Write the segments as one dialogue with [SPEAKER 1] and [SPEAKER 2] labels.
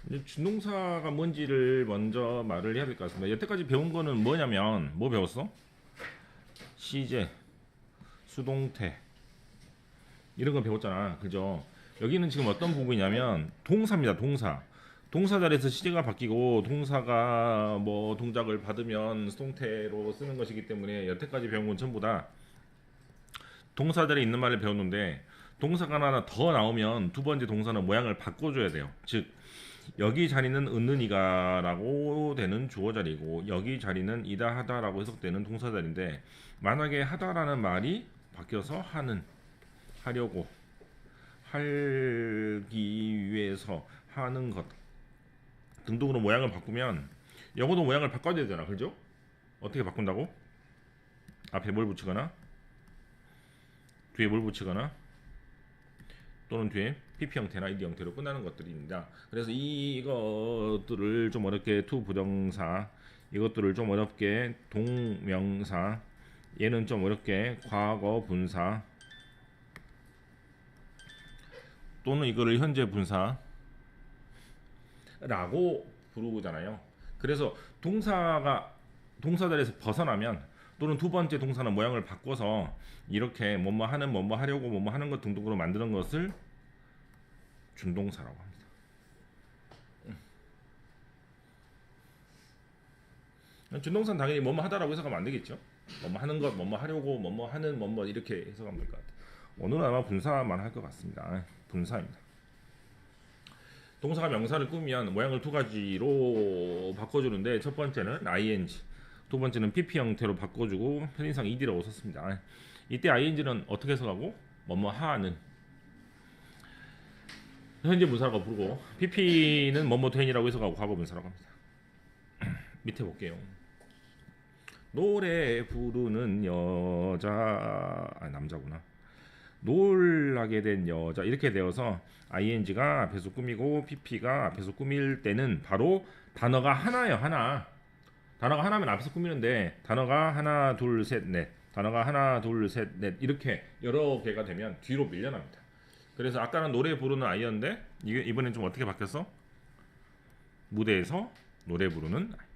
[SPEAKER 1] 이제 준동사가 뭔지를 먼저 말을 해야 될 것 같습니다. 여태까지 배운 거는 뭐냐면 뭐 배웠어? 시제, 수동태 이런 거 배웠잖아, 그죠? 여기는 지금 어떤 부분이냐면 동사입니다. 동사. 동사 자리에서 시제가 바뀌고 동사가 뭐 동작을 받으면 수동태로 쓰는 것이기 때문에 여태까지 배운 건 전부 다 동사 자리에 있는 말을 배웠는데 동사가 하나 더 나오면 두 번째 동사는 모양을 바꿔줘야 돼요. 즉 여기 자리는 은는이가라고 되는 주어 자리고 여기 자리는 이다 하다라고 해석되는 동사 자리인데 만약에 하다라는 말이 바뀌어서 하는, 하려고, 하기 위해서, 하는 것 등등으로 모양을 바꾸면 영어도 모양을 바꿔야 되잖아, 그죠? 어떻게 바꾼다고? 앞에 뭘 붙이거나 뒤에 뭘 붙이거나 또는 뒤에 PP 형태나 id 형태로 끝나는 것들입니다. 그래서 이것들을 좀 어렵게 to 부정사, 이것들을 좀 어렵게 동명사, 얘는 좀 어렵게 과거 분사 또는 이거를 현재 분사라고 부르잖아요. 그래서 동사가 동사 자리에서 벗어나면 또는 두 번째 동사는 모양을 바꿔서 이렇게 뭐뭐 하는, 뭐뭐 하려고, 뭐뭐 하는 것 등등으로 만드는 것을 준동사라고 합니다. 준동사는 당연히 뭐뭐 하다라고 해석하면 안 되겠죠. 뭐뭐 하는 것, 뭐뭐 하려고, 뭐뭐 하는, 뭐뭐 이렇게 해석하면 될 것 같아요. 오늘은 아마 분사만 할 것 같습니다. 분사입니다. 동사가 명사를 꾸미면 모양을 두 가지로 바꿔주는데 첫 번째는 ing, 두 번째는 pp 형태로 바꿔주고 편의상 ed라고 썼습니다. 이때 ing는 어떻게 해석하고 뭐뭐 하는 현재 분사라고 부르고 pp는 뭐뭐 된이라고 해석하고 과거 분사라고 합니다. 밑에 볼게요. 노래 부르는 여자, 남자구나. 놀라게 된 여자 이렇게 되어서 ing가 앞에서 꾸미고 pp가 앞에서 꾸밀 때는 바로 단어가 하나예요. 하나. 단어가 하나면 앞에서 꾸미는데 단어가 하나 둘 셋 넷, 단어가 하나 둘 셋 넷 이렇게 여러 개가 되면 뒤로 밀려납니다. 그래서 아까는 노래 부르는 아이였는데 이번엔 좀 어떻게 바뀌었어? 무대에서 노래 부르는 아이.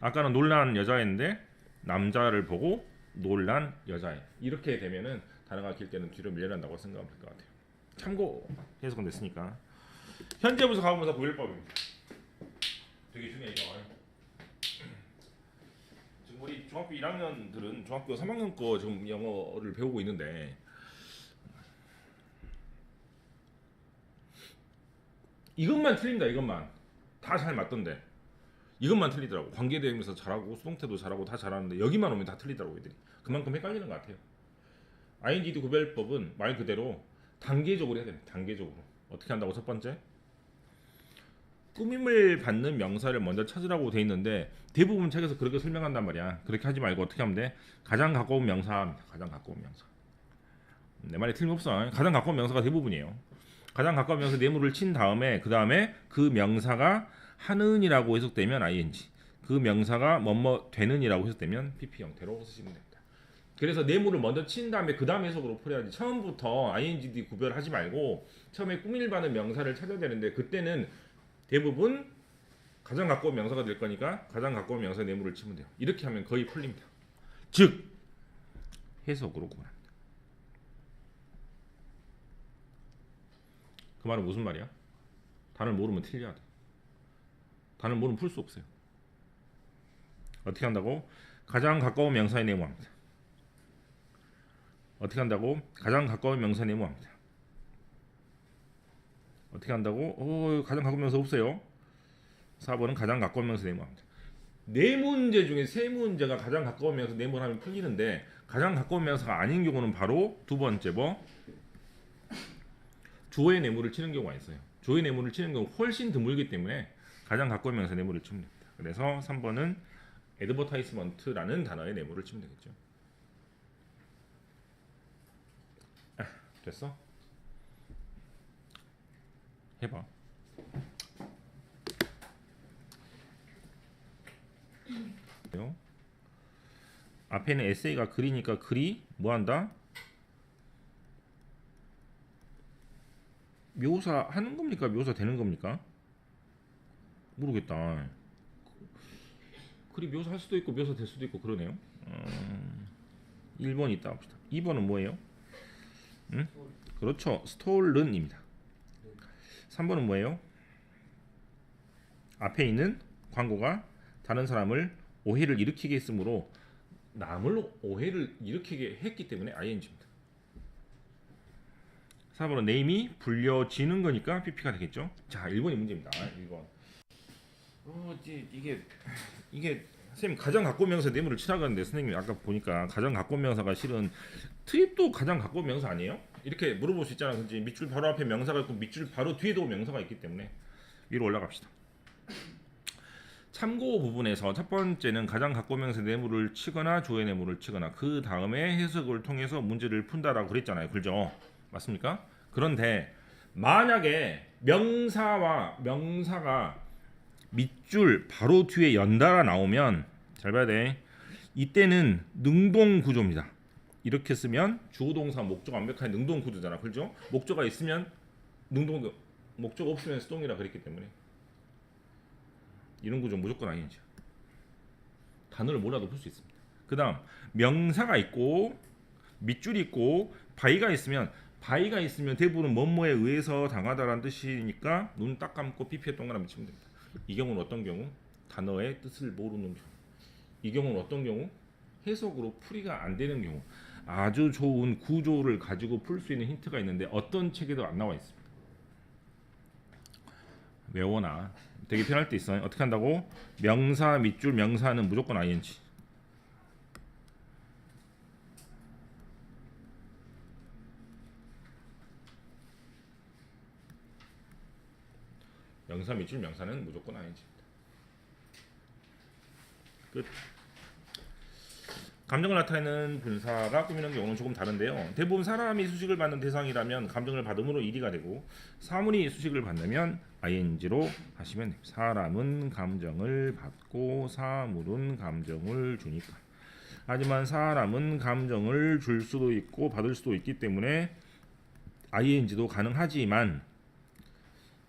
[SPEAKER 1] 아까는 놀란 여자였는데 남자를 보고 놀란 여자애. 이렇게 되면은 단어가 길 때는 뒤로 밀려난다고 생각하면 될 것 같아요. 참고 해석은 됐으니까. 현재 분사 과거 분사 구별법입니다. 되게 중요해요. 지금 우리 중학교 1학년들은 중학교 3학년 거 지금 영어를 배우고 있는데 이것만 틀린다. 이것만 다 잘 맞던데 이것만 틀리더라고. 관계대명사 잘하고 수동태도 잘하고 다 잘하는데 여기만 오면 다 틀리더라고 애들이. 그만큼 헷갈리는 것 같아요. INGD 구별법은 말 그대로 단계적으로 해야 됩니다. 단계적으로. 어떻게 한다고? 첫 번째, 꾸밈을 받는 명사를 먼저 찾으라고 돼 있는데 대부분 책에서 그렇게 설명한단 말이야. 그렇게 하지 말고 어떻게 하면 돼? 가장 가까운 명사입니다. 가장 가까운 명사. 내 말이 틀림없어. 가장 가까운 명사가 대부분이에요. 가장 가까운 명사 네모를 친 다음에 그 다음에 그 명사가 하는이라고 해석되면 ing, 그 명사가 뭐뭐 되는이라고 해석되면 pp 형태로 쓰시면 됩니다. 그래서 네모를 먼저 친 다음에 그 다음 해석으로 풀어야지. 처음부터 ingd 구별하지 말고 처음에 꾸밀 받는 명사를 찾아야 되는데 그때는 대부분 가장 가까운 명사가 될 거니까 가장 가까운 명사 네모를 치면 돼요. 이렇게 하면 거의 풀립니다. 즉 해석으로 구분합니다. 그 말은 무슨 말이야? 단어를 모르면 틀려야 돼. 단어를 모르면 풀 수 없어요. 어떻게 한다고? 가장 가까운 명사에 네모합니다. 어떻게 한다고? 가장 가까운 명사에 네모합니다. 어떻게 한다고? 가장 가까운 명사 없어요. 4번은 가장 가까운 명사 네모합니다. 네 문제 중에 세 문제가 가장 가까운 명사 네모를 하면 풀리는데 가장 가까운 명사가 아닌 경우는 바로 두 번째 뭐? 주어의 네모를 치는 경우가 있어요. 주어의 네모를 치는 경우 훨씬 드물기 때문에 가장 가까운 명사 네모를 치면 됩니다. 그래서 3번은 advertisement라는 단어의 네모를 치면 되겠죠. 됐어? 해봐. 앞에는 에세이가 글이니까 글이 뭐한다? 묘사하는 겁니까? 묘사되는 겁니까? 모르겠다. 글이 묘사할 수도 있고 묘사될 수도 있고 그러네요. 1번 있다 봅시다. 2번은 뭐예요? 응? 그렇죠. 스톨른입니다. 3번은 뭐예요? 앞에 있는 광고가 다른 사람을 오해를 일으키게 했으므로 남을 오해를 일으키게 했기 때문에 ing입니다. 4번은 name이 불려지는 거니까 pp가 되겠죠. 자, 1번이 문제입니다. 1번. 이게 선생님 가장 갖고 온 명사 뇌물을 치라가는데 선생님이 아까 보니까 가장 갖고 온 명사가 실은 트립도 가장 갖고 온 명사 아니에요? 이렇게 물어볼 수 있잖아. 그렇지? 밑줄 바로 앞에 명사가 있고 밑줄 바로 뒤에도 명사가 있기 때문에 위로 올라갑시다. 참고 부분에서 첫 번째는 가장 갖고 온 명사 뇌물을 치거나 조의 뇌물을 치거나 그 다음에 해석을 통해서 문제를 푼다라고 그랬잖아요. 그죠? 맞습니까? 그런데 만약에 명사와 명사가 밑줄 바로 뒤에 연달아 나오면 잘 봐야 돼. 이때는 능동 구조입니다. 이렇게 쓰면 주어 동사 목적 완벽한 능동 구조잖아. 그죠? 목적가 있으면 능동, 목적 없으면 수동이라 그랬기 때문에 이런 구조 무조건 아니죠. 단어를 몰라도 풀 수 있습니다. 그 다음 명사가 있고 밑줄이 있고 바이가 있으면 대부분은 뭐뭐에 의해서 당하다라는 뜻이니까 눈 딱 감고 pp에 동그라미 치면 됩니다. 이 경우는 어떤 경우? 단어의 뜻을 모르는 경우. 이 경우는 어떤 경우? 해석으로 풀이가 안 되는 경우. 아주 좋은 구조를 가지고 풀 수 있는 힌트가 있는데 어떤 책에도 안 나와 있습니다. 외워놔. 되게 편할 때 있어요. 어떻게 한다고? 명사 밑줄 명사는 무조건 ing. 명사 밑줄 명사는 무조건 ing입니다. 끝. 감정을 나타내는 분사가 꾸미는 경우는 조금 다른데요. 대부분 사람이 수식을 받는 대상이라면 감정을 받음으로 일이가 되고 사물이 수식을 받으면 ing로 하시면 됩니다. 사람은 감정을 받고 사물은 감정을 주니까. 하지만 사람은 감정을 줄 수도 있고 받을 수도 있기 때문에 ing도 가능하지만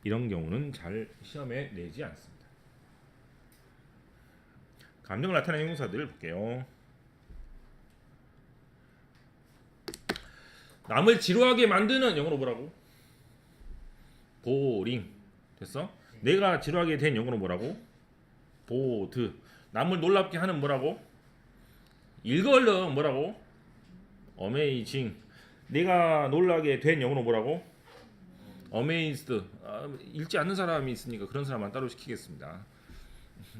[SPEAKER 1] 이런 경우는 잘 시험에 내지 않습니다. 감정을 나타내는 형용사들을 볼게요. 남을 지루하게 만드는 영어로 뭐라고? 보링. 됐어? 내가 지루하게 된 영어로 뭐라고? 보드. 남을 놀랍게 하는 뭐라고? 읽어 얼른 뭐라고? 어메이징. 내가 놀라게 된 영어로 뭐라고? 어메이즈드. 읽지 않는 사람이 있으니까 그런 사람만 따로 시키겠습니다.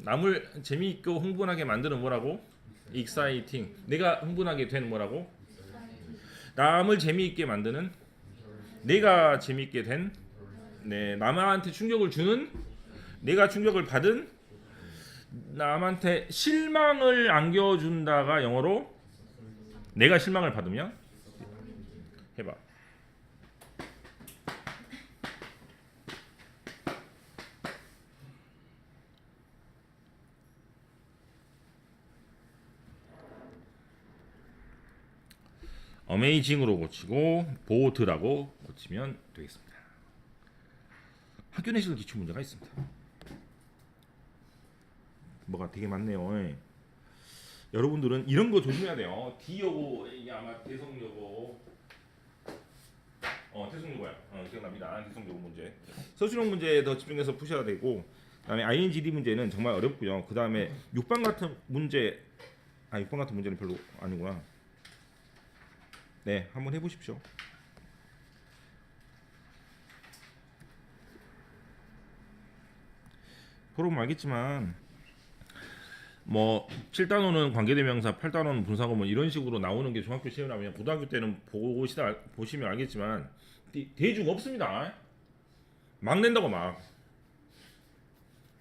[SPEAKER 1] 남을 재미있고 흥분하게 만드는 뭐라고? exciting. 내가 흥분하게 된 뭐라고? 남을 재미있게 만드는, 내가 재미있게 된, 네, 남한테 충격을 주는, 내가 충격을 받은, 남한테 실망을 안겨준다가 영어로 내가 실망을 받으면 해봐. 어메이징으로 고치고 보드라고 고치면 되겠습니다. 학교 내실 기출 문제가 있습니다. 뭐가 되게 많네요. 여러분들은 이런 거 조심해야 돼요. D여고 이게 아마 대성여고, 대성여고야. 기억납니다. 대성여고 문제. 서술형 문제에 더 집중해서 푸셔야 되고, 그다음에 INGD 문제는 정말 어렵고요. 그다음에 6번 같은 문제, 6번 같은 문제는 별로 아니구나. 네, 한번 해보십시오. 풀어보면 알겠지만 뭐 7단원은 관계대명사, 8단원은 분사구문 이런 식으로 나오는 게 중학교 시험이라면 고등학교 때는 보시면 알겠지만 대중 없습니다. 막 낸다고 막.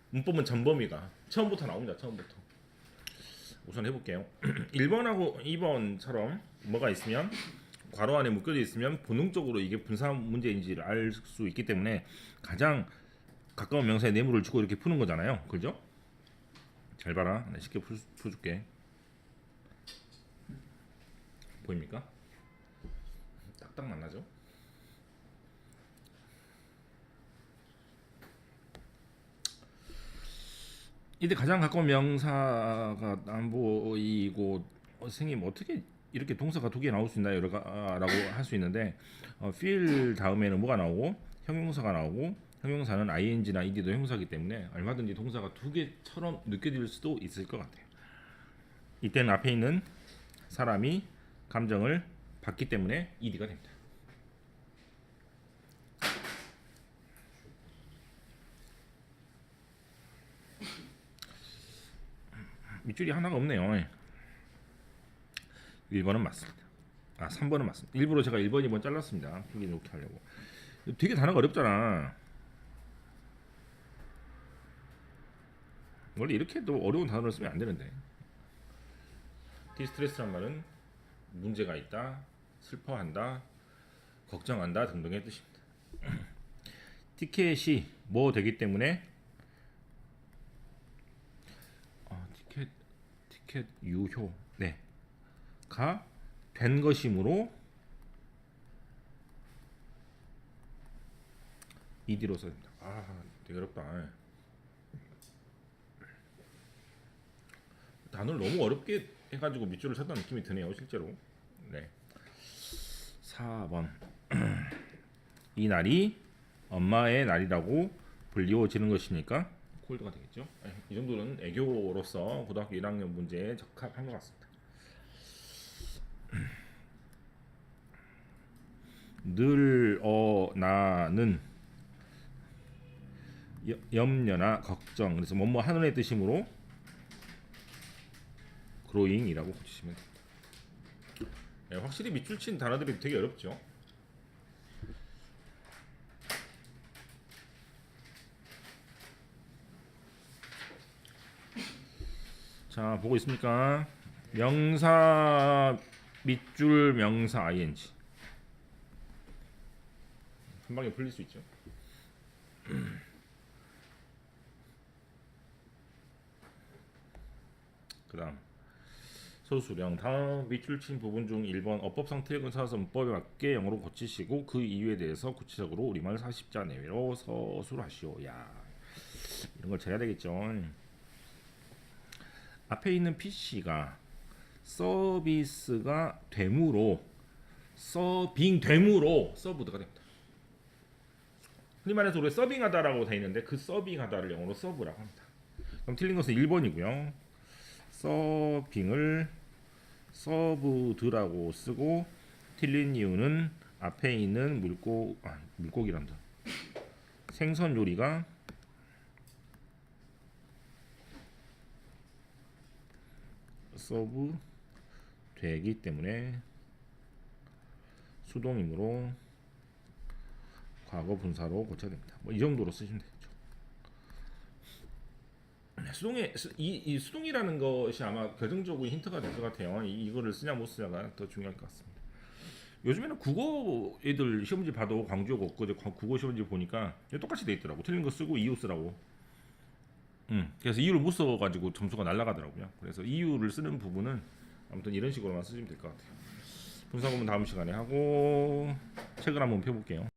[SPEAKER 1] 문법은 전범위가 처음부터 나옵니다. 처음부터. 우선 해볼게요. 1번하고 2번처럼 뭐가 있으면 괄호 안에 묶여져 있으면 본능적으로 이게 분사 문제인지를 알 수 있기 때문에 가장 가까운 명사의 뇌물을 주고 이렇게 푸는 거잖아요. 그죠? 잘 봐라. 쉽게 풀어줄게. 보입니까? 딱딱 만나죠? 이때 가장 가까운 명사가 안 보이고 선생님 어떻게 이렇게 동사가 두 개 나올 수 있나요? 라고 할 수 있는데 feel 다음에는 뭐가 나오고 형용사가 나오고 형용사는 ing나 ed도 형용사이기 때문에 얼마든지 동사가 두 개처럼 느껴질 수도 있을 것 같아요. 이때는 앞에 있는 사람이 감정을 받기 때문에 ed가 됩니다. 밑줄이 하나가 없네요. 1번은 맞습니다. 3번은 맞습니다. 일부러 제가 1번, 2번 잘랐습니다. 필기 좋게 하려고. 되게 단어가 어렵잖아. 원래 이렇게도 어려운 단어를 쓰면 안 되는데. 디스트레스란 말은 문제가 있다, 슬퍼한다, 걱정한다 등등의 뜻입니다. 티켓이 뭐 되기 때문에 티켓 유효 가 된 것이므로 ed로 써집니다. 되게 어렵다. 단어를 너무 어렵게 해가지고 밑줄을 쳤다는 느낌이 드네요, 실제로. 4번 이 날이 엄마의 날이라고 불리워지는 것이니까 콜드가 되겠죠. 이 정도는 애교로서 고등학교 1학년 문제에 적합한 것 같습니다. 늘 나는 염려나 걱정, 그래서 뭐뭐 하는의 뜻이므로 growing이라고 고치시면 됩니다. 확실히 밑줄 친 단어들이 되게 어렵죠. 자, 보고 있습니까? 명사 밑줄 명사 ing 한 방에 풀릴 수 있죠. 그다음 소수령 다음 밑줄 친 부분 중 1번 어법상 틀린 사선법에 맞게 영어로 고치시고 그 이유에 대해서 구체적으로 우리말 40자 내외로 서술하시오. 이런 걸 잘해야 되겠죠. 앞에 있는 PC가 서비스가 되므로 서빙되므로 서브드가 됩니다. 흔히 말해서 우리 서빙하다라고 돼 있는데 그 서빙하다를 영어로 서브라고 합니다. 그럼 틀린 것은 1번이고요. 서빙을 서브드라고 쓰고 틀린 이유는 앞에 있는 물고기란다. 생선 요리가 서브 되기 때문에 수동이므로 과거 분사로 고쳐야 됩니다. 이 정도로 쓰시면 되죠. 이 수동이라는 것이 아마 결정적으로 힌트가 될 것 같아요. 이거를 쓰냐 못 쓰냐가 더 중요할 것 같습니다. 요즘에는 국어 애들 시험지 봐도 광주하고 엊그제 국어 시험지 보니까 똑같이 돼 있더라고. 틀린 거 쓰고 이유 쓰라고. 그래서 이유를 못 써가지고 점수가 날아가더라고요. 그래서 이유를 쓰는 부분은 아무튼 이런 식으로만 쓰시면 될 것 같아요. 분사 부분 다음 시간에 하고 책을 한번 펴볼게요.